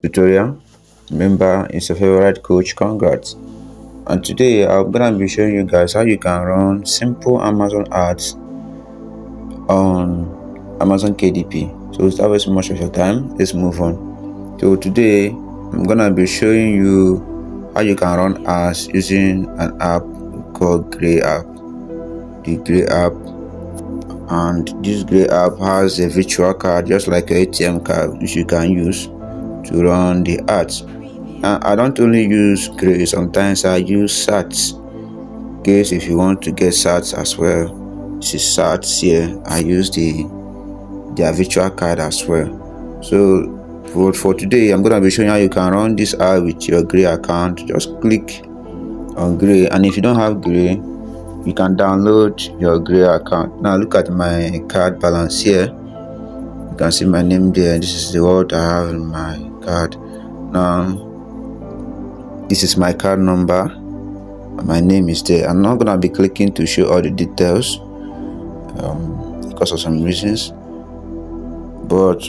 tutorial. Remember, it's your favorite coach, congrats. And today I'm gonna be showing you guys how you can run simple Amazon ads on Amazon KDP. So without wasting much of your time, let's move on. So today I'm gonna be showing you how you can run ads using an app called 𝐲𝐢𝐭𝐡. The 𝐲𝐢𝐭𝐡 app, and this 𝐲𝐢𝐭𝐡 app has a virtual card just like your ATM card, which you can use to run the ads. I don't only use 𝐲𝐢𝐿, sometimes I use sats. In case if you want to get sats as well, this is sats here. I use their virtual card as well. So for today, I'm gonna be showing you how you can run this ad with your 𝐲𝐢𝐿 account. Just click on 𝐲𝐻, and if you don't have 𝐲𝐻, you can download your 𝐲𝐻 account. Now look at my card balance here. You can see my name there. This is the what I have in my card. Now this is my card number. My name is there. I'm not gonna be clicking to show all the details because of some reasons, but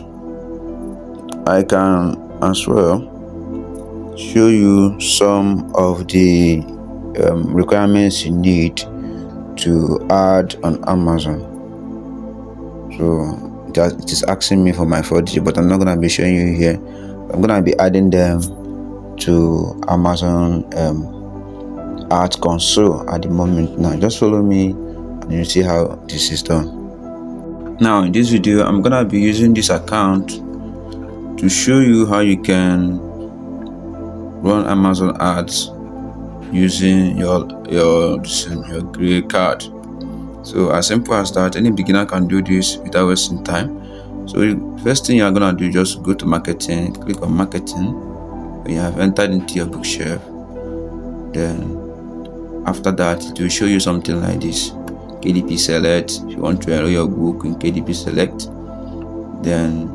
I can as well show you some of the requirements you need to add on Amazon. So it is asking me for my 4G, but I'm not gonna be showing you here. I'm gonna be adding them to Amazon Ads Console at the moment. Now just follow me and you'll see how this is done. Now in this video, I'm gonna be using this account to show you how you can run Amazon ads using your 𝐲𝐻 card. So as simple as that, any beginner can do this without wasting time. So the first thing you're gonna do, just go to marketing, click on marketing. When you have entered into your bookshelf, then after that it will show you something like this: KDP Select. If you want to enroll your book in KDP Select, then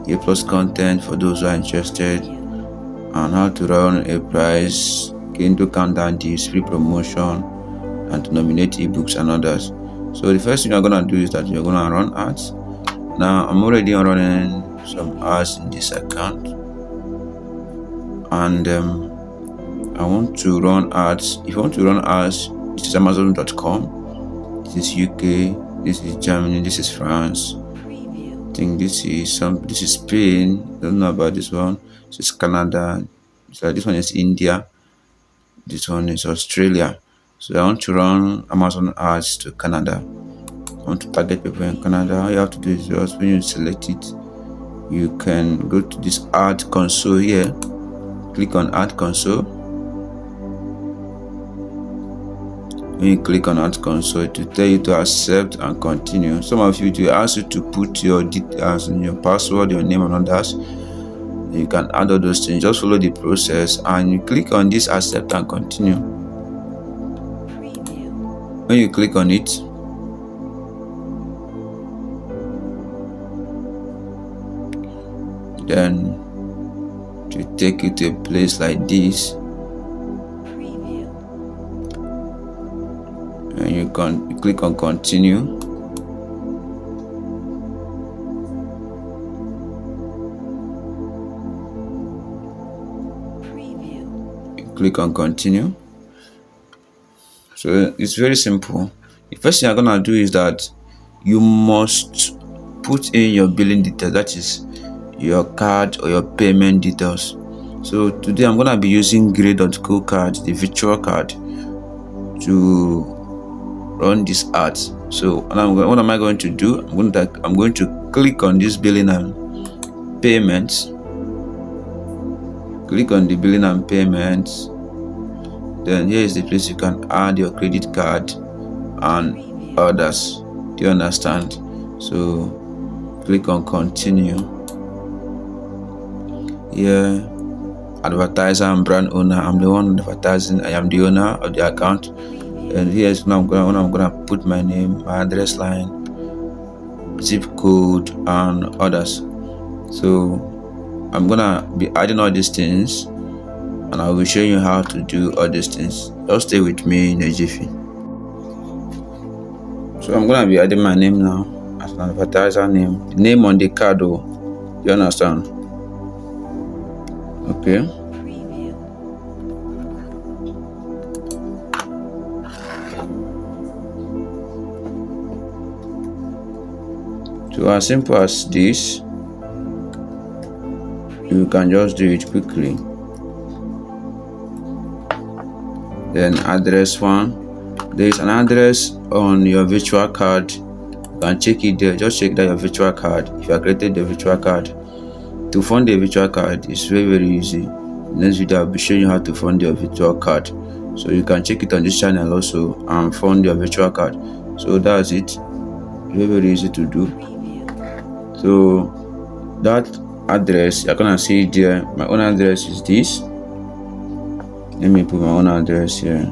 𝐲+ content for those who are interested, and how to run a price, Kindle countdown deals, free promotion, and to nominate ebooks and others. So the first thing you're gonna do is that you're gonna run ads. Now I'm already running some ads in this account, and I want to run ads. If you want to run ads, this is Amazon.com, this is UK, this is Germany, this is France. I think this is Spain. Don't know about this one. This is Canada. So this one is India. This one is Australia. So I want to run Amazon ads to Canada. I want to target people in Canada. All you have to do is just, when you select it, you can go to this ad console here. Click on ad console. When you click on ad console, it will tell you to accept and continue. Some of you, it will ask you to put your details and your password, your name, and others. You can add all those things. Just follow the process and you click on this accept and continue. When you click on it, then it will take you to a place like this, and you click on continue. Click on continue. So it's very simple. The first thing I'm gonna do is that you must put in your billing details, that is your card or your payment details. So today I'm gonna be using 𝐲𝐻 card, the virtual card, to run this ads. So what am I going to do? I'm going to click on this billing and payments. Click on the billing and payments. Then here is the place you can add your credit card and others. Do you understand? So click on continue. Here, advertiser and brand owner. I'm the one advertising. I am the owner of the account. And here's now I'm gonna put my name, my address line, zip code, and others. So I'm gonna be adding all these things, and I will show you how to do all these things. Just stay with me in a jiffy. So I'm gonna be adding my name now as an advertiser name. The name on the card, oh, you understand? Okay. So as simple as this, you can just do it quickly. Then address one. There is an address on your virtual card. You can check it there. Just check that your virtual card. If you have created the virtual card, to fund the virtual card is very easy. Next video I'll be showing you how to fund your virtual card. So you can check it on this channel also and fund your virtual card. So that's it. Very easy to do. So that address, you're gonna see it there. My own address is this. Let me put my own address here.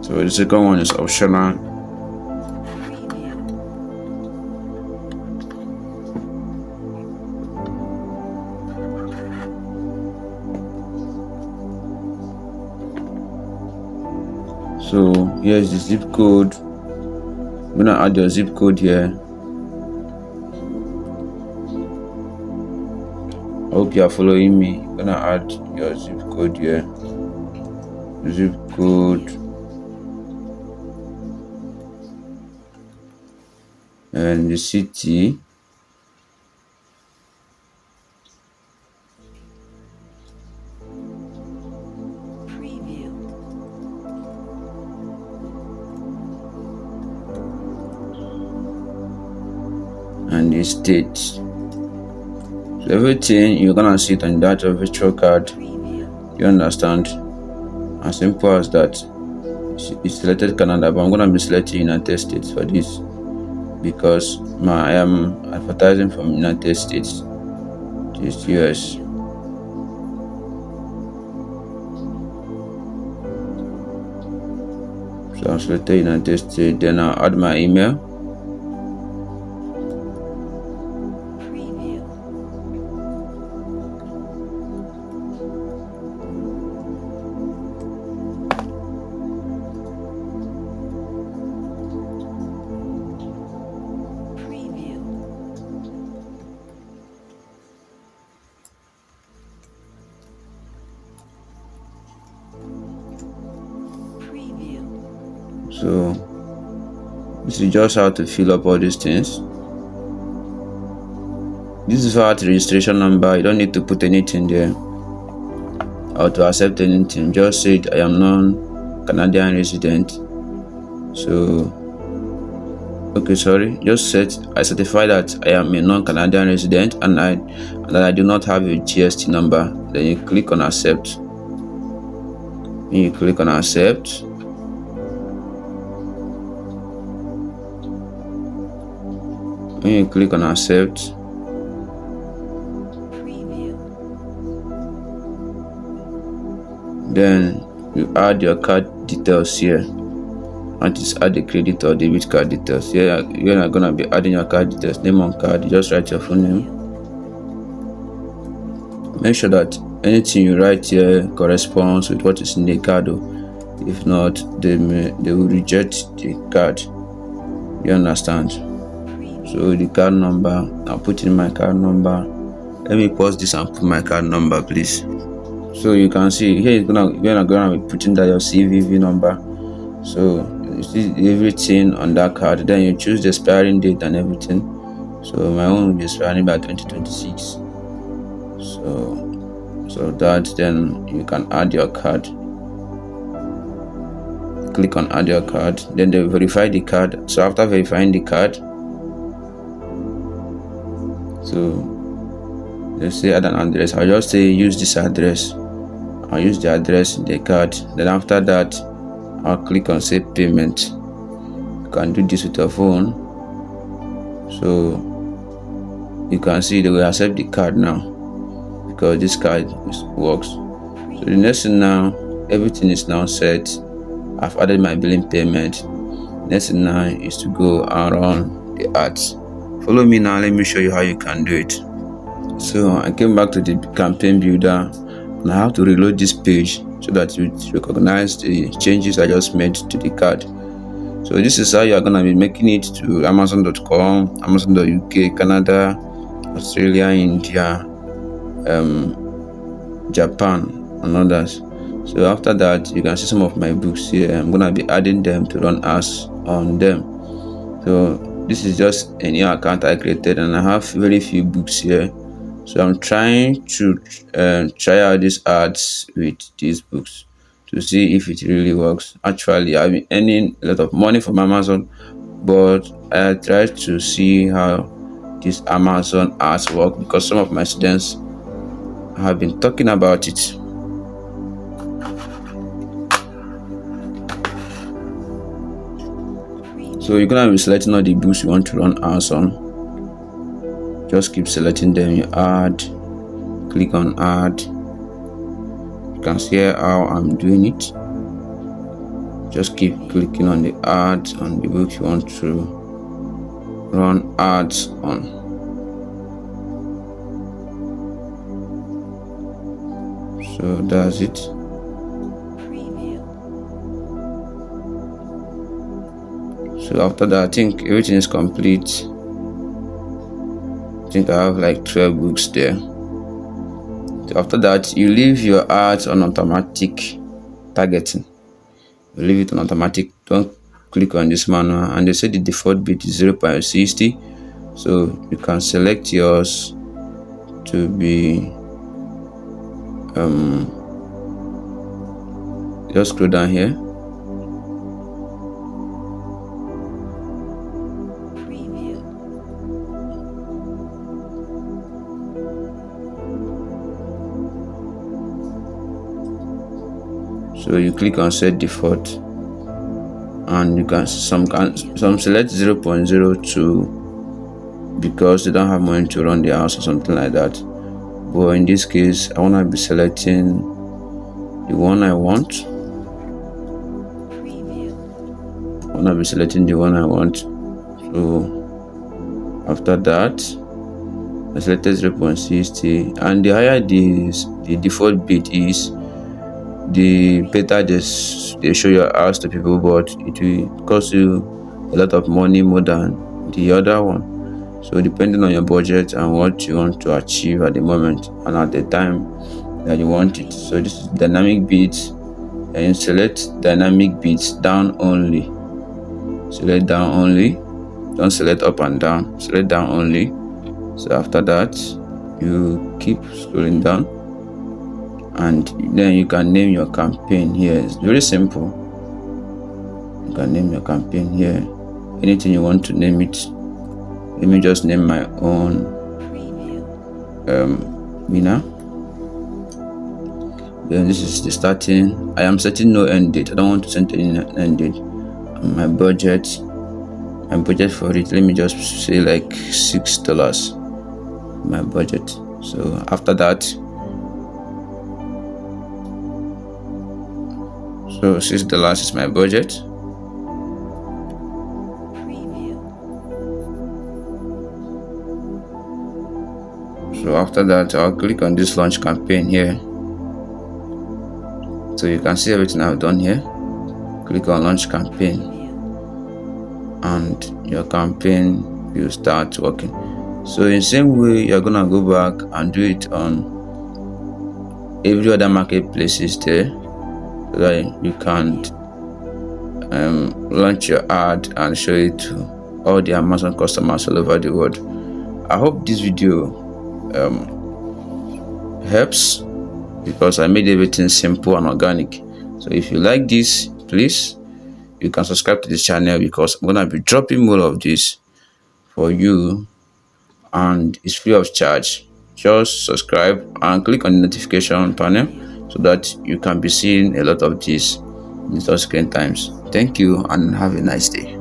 So the second one is optional. So here's the zip code. I'm gonna add your zip code here. I hope you are following me. I'm gonna add your zip code here. Zip code. And the city. And the state. So everything you're gonna see it on that virtual card. You understand? As simple as that. It's selected Canada, but I'm gonna be selecting United States for this because I am advertising from United States. This US. So I'm selected United States. Then I'll add my email. So this is just how to fill up all these things. This is our registration number. You don't need to put anything there or to accept anything. Just say I am non-Canadian resident. So okay, sorry, just set I certify that I am a non-Canadian resident and that I do not have a GST number. Then you click on accept. When you click on accept, when you click on accept, then you add your card details here. And just add the credit or debit card details. Here you're not gonna be adding your card details. Name on card, you just write your full name. Make sure that anything you write here corresponds with what is in the card. If not, they will reject the card. You understand? So the card number, I'll put in my card number. Let me pause this and put my card number, please. So you can see here you're gonna be putting that your CVV number. So you see everything on that card. Then you choose the expiring date and everything. So my own will be expiring by 2026. So that then you can add your card. Click on add your card. Then they verify the card. So after verifying the card, so let's say add an address. I'll just say use this address. I'll use the address in the card. Then after that, I'll click on save payment. You can do this with your phone. So you can see they will accept the card now because this card works. So the next thing now, everything is now set. I've added my billing payment. Next thing now is to go and run the ads. Follow me now, let me show you how you can do it. So I came back to the campaign builder and I have to reload this page. so that you recognize the changes I just made to the card. So this is how you are gonna be making it to Amazon.com, Amazon.uk, Canada, Australia, India, Japan, and others. So after that, you can see some of my books here. I'm gonna be adding them to run ads on them. So this is just a new account I created, and I have very few books here. So I'm trying to try out these ads with these books to see if it really works. Actually, I've been earning a lot of money from Amazon, but I tried to see how this Amazon ads work because some of my students have been talking about it. So you're gonna be selecting all the books you want to run ads on. Just keep selecting them. You add, click on add. You can see how I'm doing it. Just keep clicking on the ads on the book you want to run ads on. So that's it. So after that, I think everything is complete. I think I have like 12 books there. So after that, you leave your ads on automatic targeting. You leave it on automatic. Don't click on this manual. And they say the default bit is 0.60. So you can select yours to be just scroll down here. So you click on set default, and you can some select 0.02 because they don't have money to run the house or something like that. But in this case, I want to be selecting the one I want. So after that, I selected 0.60, and the higher the default bit is, the better they show your ads to people, but it will cost you a lot of money more than the other one. So depending on your budget and what you want to achieve at the moment and at the time that you want it. So this is dynamic bids, and you select dynamic bids down only. Select down only, don't select up and down, select down only. So after that, you keep scrolling down, and then you can name your campaign here. It's very simple. You can name your campaign here, anything you want to name it. Let me just name my own winner. Then this is the starting. I am setting no end date. I don't want to set any end date. And my budget for it, let me just say like $6, my budget. So after that, so $6 is my budget. So after that, I'll click on this launch campaign here. So you can see everything I've done here. Click on launch campaign, and your campaign will start working. So in the same way, you're gonna go back and do it on every other marketplaces there, so that you can launch your ad and show it to all the Amazon customers all over the world. I hope this video helps, because I made everything simple and organic. So if you like this, please, you can subscribe to this channel, because I'm gonna be dropping more of this for you, and it's free of charge. Just subscribe and click on the notification panel so that you can be seeing a lot of this in subsequent times. Thank you, and have a nice day.